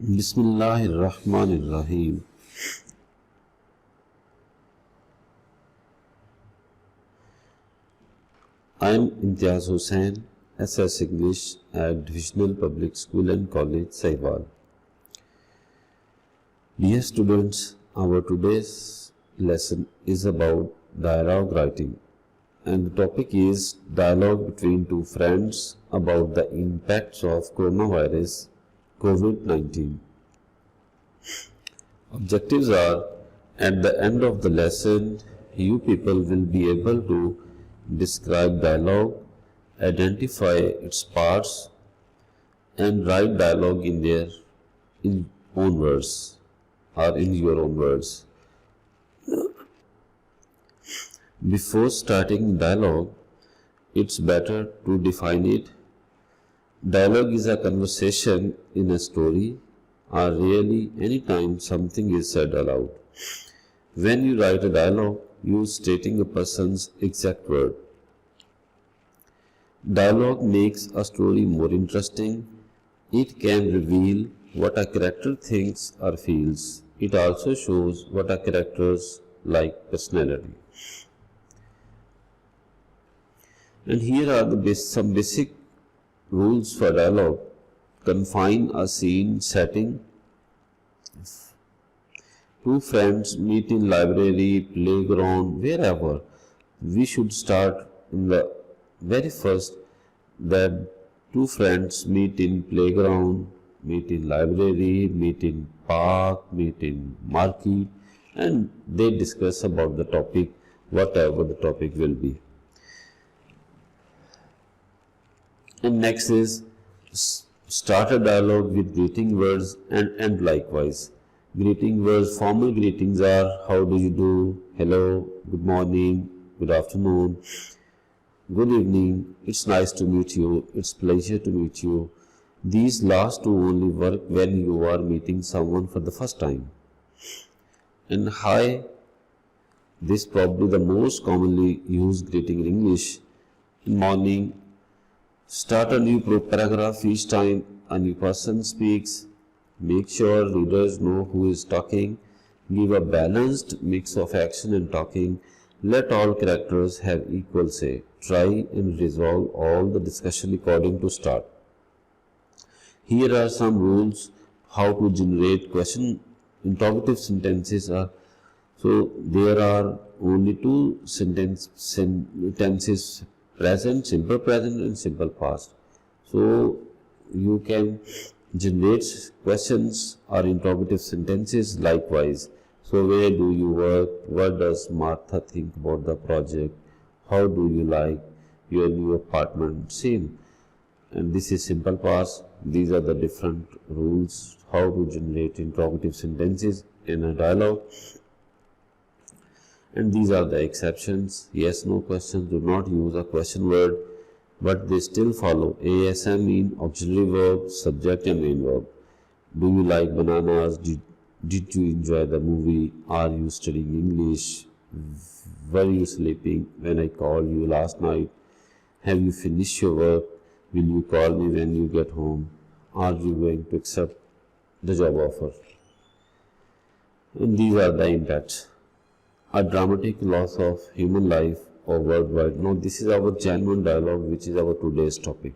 Bismillahirrahmanirrahim. I am Imtiaz Hussain, SS English at Divisional Public School and College, Sahiwal. Dear students, our today's lesson is about dialogue writing, and the topic is dialogue between two friends about the impacts of coronavirus COVID-19. Objectives are, at the end of the lesson, you people will be able to describe dialogue, identify its parts, and write dialogue in your own words. Before starting dialogue, it's better to define it. Dialogue is a conversation in a story, or really any time something is said aloud. When you write a dialogue, you are stating a person's exact word. Dialogue makes a story more interesting. It can reveal what a character thinks or feels. It also shows what a character's like personality. And here are some basic rules for dialogue. Confine a scene setting. Two friends meet in library, playground, wherever. We should start in the very first that two friends meet in playground, meet in library, meet in park, meet in market, and they discuss about the topic, whatever the topic will be. And next is start a dialogue with greeting words and end likewise. Greeting words, formal greetings are how do you do, hello, good morning, good afternoon, good evening, it's nice to meet you, it's pleasure to meet you. These last two only work when you are meeting someone for the first time. And hi, this is probably the most commonly used greeting in English. Good morning. Start a new paragraph each time a new person speaks. Make sure readers know who is talking. Give a balanced mix of action and talking. Let all characters have equal say. Try and resolve all the discussion according to start. Here are some rules how to generate question interrogative sentences. So there are only two sentences, present, simple present and simple past. So you can generate questions or interrogative sentences likewise. So where do you work? What does Martha think about the project? How do you like your new apartment? Same. And this is simple past. These are the different rules how to generate interrogative sentences in a dialogue. And these are the exceptions. Yes, no questions. Do not use a question word, but they still follow. ASM mean auxiliary verb, subject and main verb. Do you like bananas? Did you enjoy the movie? Are you studying English? Were you sleeping when I called you last night? Have you finished your work? Will you call me when you get home? Are you going to accept the job offer? And these are the impacts. A dramatic loss of human life or worldwide. Now this is our genuine dialogue, which is our today's topic.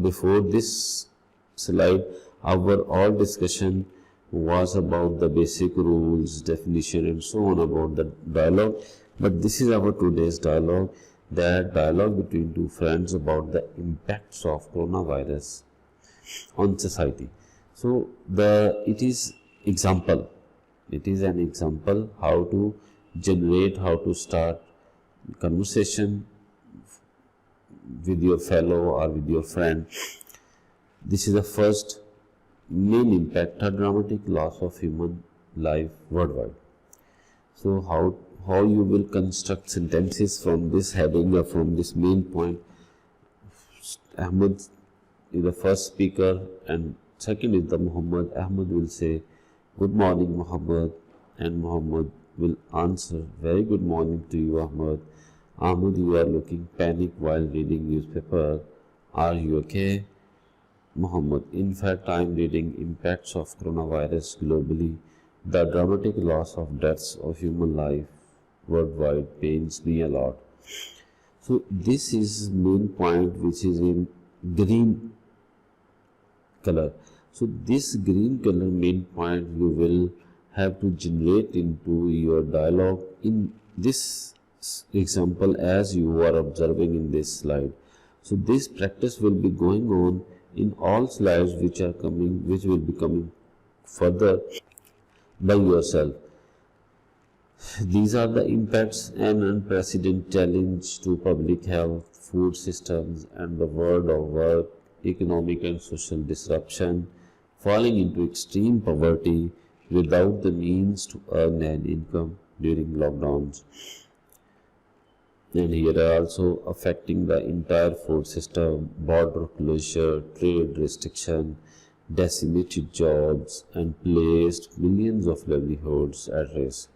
Before this slide, our all discussion was about the basic rules, definition and so on about the dialogue. But this is our today's dialogue, that dialogue between two friends about the impacts of coronavirus on society. So it is example. It is an example how to generate, how to start conversation with your fellow or with your friend. This is the first main impact, a dramatic loss of human life worldwide. So how you will construct sentences from this heading or from this main point. Ahmed is the first speaker and second is the Muhammad. Ahmed will say, good morning Muhammad, and Muhammad will answer, very good morning to you Ahmed. Ahmed, you are looking panicked while reading newspaper. Are you okay? Muhammad. In fact, I am reading impacts of coronavirus globally. The dramatic loss of deaths of human life worldwide pains me a lot. So this is main point which is in green color. So this green color main point you will have to generate into your dialogue in this example as you are observing in this slide. So this practice will be going on in all slides which are coming, which will be coming further by yourself. These are the impacts and unprecedented challenge to public health, food systems and the world of work, economic and social disruption, falling into extreme poverty without the means to earn an income during lockdowns. And here are also affecting the entire food system, border closure, trade restriction, decimated jobs and placed millions of livelihoods at risk.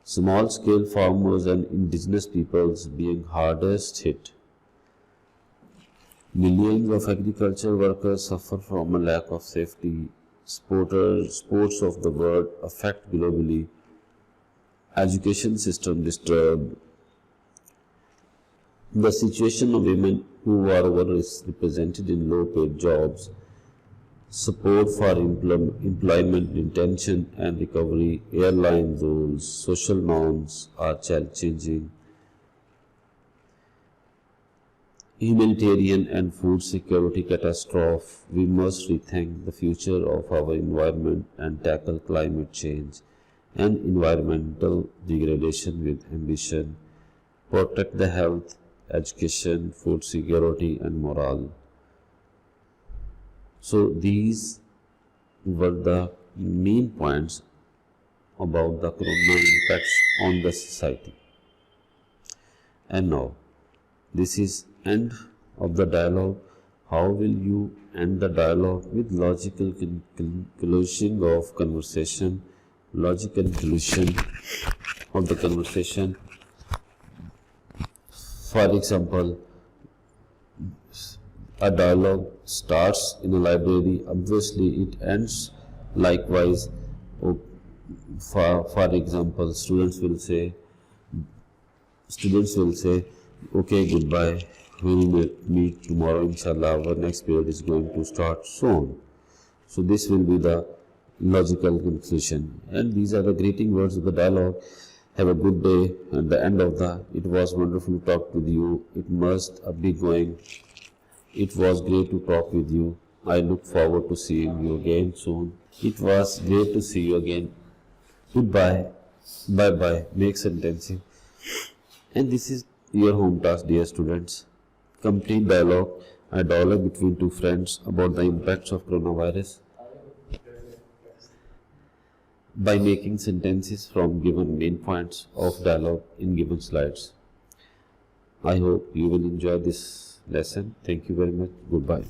Small-scale farmers and indigenous peoples being hardest hit. Millions of agriculture workers suffer from a lack of safety. Sports of the world affect globally. Education system disturbed. The situation of women who are overrepresented in low-paid jobs, support for employment retention and recovery, airline rules, social norms are changing. Humanitarian and food security catastrophe, we must rethink the future of our environment and tackle climate change and environmental degradation with ambition, protect the health, education, food security and morale. So these were the main points about the corona impacts on the society. And now, this is end of the dialogue. How will you end the dialogue? With logical conclusion of conversation, logical conclusion of the conversation. For example, a dialogue starts in a library, obviously it ends likewise. For example, students will say, okay, goodbye, we will meet tomorrow, inshallah, our next period is going to start, so on. So this will be the logical conclusion. And these are the greeting words of the dialogue. Have a good day. At the end of it was wonderful to talk with you. It must be going. It was great to talk with you. I look forward to seeing you again soon. It was great to see you again. Goodbye. Bye-bye. Make sentences. And this is your home task, dear students. Complete dialogue. A dialogue between two friends about the impacts of coronavirus by making sentences from given main points of dialogue in given slides. I hope you will enjoy this lesson. Thank you very much. Goodbye.